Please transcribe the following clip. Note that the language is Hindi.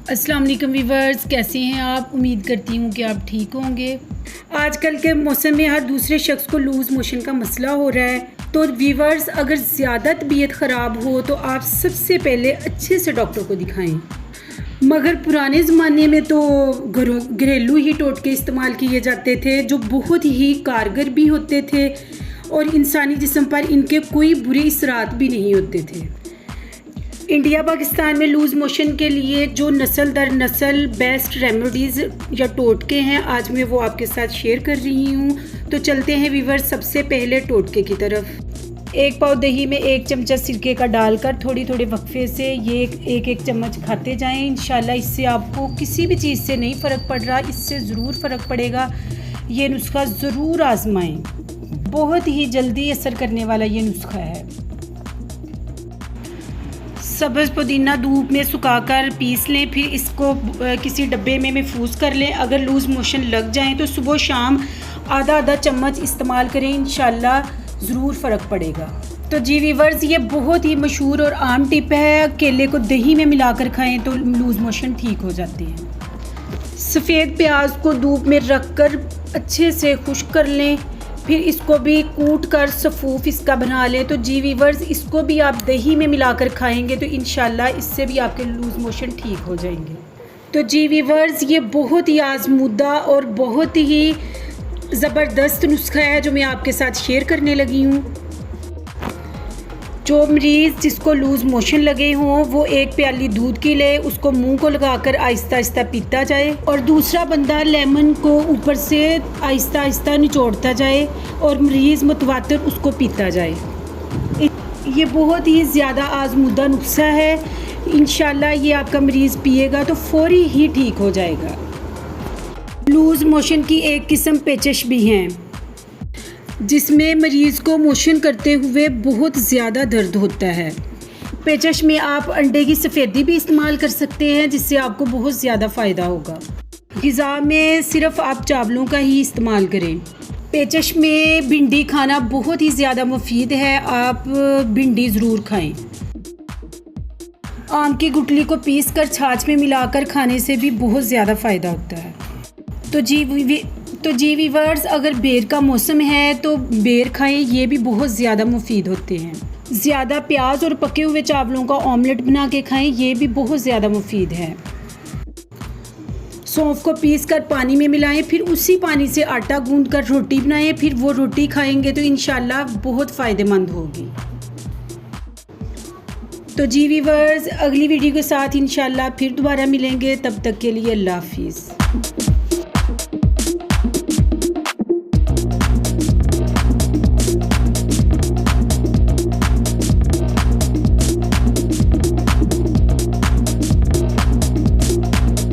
अस्सलाम वालेकुम वीवर्स, कैसे हैं आप। उम्मीद करती हूँ कि आप ठीक होंगे। आजकल के मौसम में हर दूसरे शख्स को लूज़ मोशन का मसला हो रहा है। तो वीवर्स, अगर ज़्यादा तबीयत ख़राब हो तो आप सबसे पहले अच्छे से डॉक्टर को दिखाएं। मगर पुराने ज़माने में तो घरेलू ही टोटके इस्तेमाल किए जाते थे जो बहुत ही कारगर भी होते थे और इंसानी जिस्म पर इनके कोई बुरे असरात भी नहीं होते थे। इंडिया पाकिस्तान में लूज़ मोशन के लिए जो नस्ल दर नस्ल बेस्ट रेमेडीज़ या टोटके हैं, आज मैं वो आपके साथ शेयर कर रही हूँ। तो चलते हैं वीवर्स सबसे पहले टोटके की तरफ। एक पाव दही में 1 चमचा सिरके का डालकर थोड़ी थोड़ी वक्फे से ये एक चम्मच खाते जाएं। इंशाल्लाह इससे आपको किसी भी चीज़ से नहीं फ़र्क पड़ रहा, इससे ज़रूर फ़र्क पड़ेगा। ये नुस्खा ज़रूर आजमाएं, बहुत ही जल्दी असर करने वाला ये नुस्खा है। सब्ज़ पुदीना धूप में सुखाकर पीस लें, फिर इसको किसी डब्बे में महफूज कर लें। अगर लूज़ मोशन लग जाएं तो सुबह शाम आधा चम्मच इस्तेमाल करें, इंशाल्लाह ज़रूर फ़र्क पड़ेगा। तो जी वीवर्स, ये बहुत ही मशहूर और आम टिप है। केले को दही में मिलाकर खाएं तो लूज़ मोशन ठीक हो जाते हैं। सफ़ेद प्याज को धूप में रख कर अच्छे से खुश्क कर लें, फिर इसको भी कूट कर सफ़ूफ इसका बना लें। तो जी वीवर्स, इसको भी आप दही में मिलाकर खाएंगे तो इंशाल्लाह इससे भी आपके लूज़ मोशन ठीक हो जाएंगे। तो जी वीवर्स, ये बहुत ही आजमूदा और बहुत ही ज़बरदस्त नुस्खा है जो मैं आपके साथ शेयर करने लगी हूँ। जो मरीज़ जिसको लूज़ मोशन लगे हों वो 1 प्याली दूध की ले, उसको मुंह को लगाकर आहिस्ता आहिस्ता पीता जाए और दूसरा बंदा लेमन को ऊपर से आहिस्ता आहिस्ता निचोड़ता जाए और मरीज़ मुतवातिर उसको पीता जाए। ये बहुत ही ज़्यादा आजमूदा नुस्खा है। इंशाल्लाह ये आपका मरीज़ पिएगा तो फौरी ही ठीक हो जाएगा। लूज़ मोशन की एक किस्म पेचश भी हैं, जिसमें मरीज़ को मोशन करते हुए बहुत ज़्यादा दर्द होता है। पेचश में आप अंडे की सफ़ेदी भी इस्तेमाल कर सकते हैं, जिससे आपको बहुत ज़्यादा फ़ायदा होगा। ग़िज़ा में सिर्फ आप चावलों का ही इस्तेमाल करें। पेचश में भिंडी खाना बहुत ही ज़्यादा मुफीद है, आप भिंडी ज़रूर खाएं। आम की गुठली को पीस कर छाछ में मिलाकर खाने से भी बहुत ज़्यादा फ़ायदा होता है। तो जी वीवर्स, अगर बेर का मौसम है तो बेर खाएं, ये भी बहुत ज़्यादा मुफीद होते हैं। ज़्यादा प्याज और पके हुए चावलों का ऑमलेट बना के खाएं, ये भी बहुत ज़्यादा मुफीद है। सौंफ को पीस कर पानी में मिलाएं, फिर उसी पानी से आटा गूंद कर रोटी बनाएं, फिर वो रोटी खाएंगे तो इंशाल्लाह बहुत फ़ायदेमंद होगी। तो जी वीवर्स, अगली वीडियो के साथ इंशाल्लाह फिर दोबारा मिलेंगे। तब तक के लिए अल्लाह हाफिज़।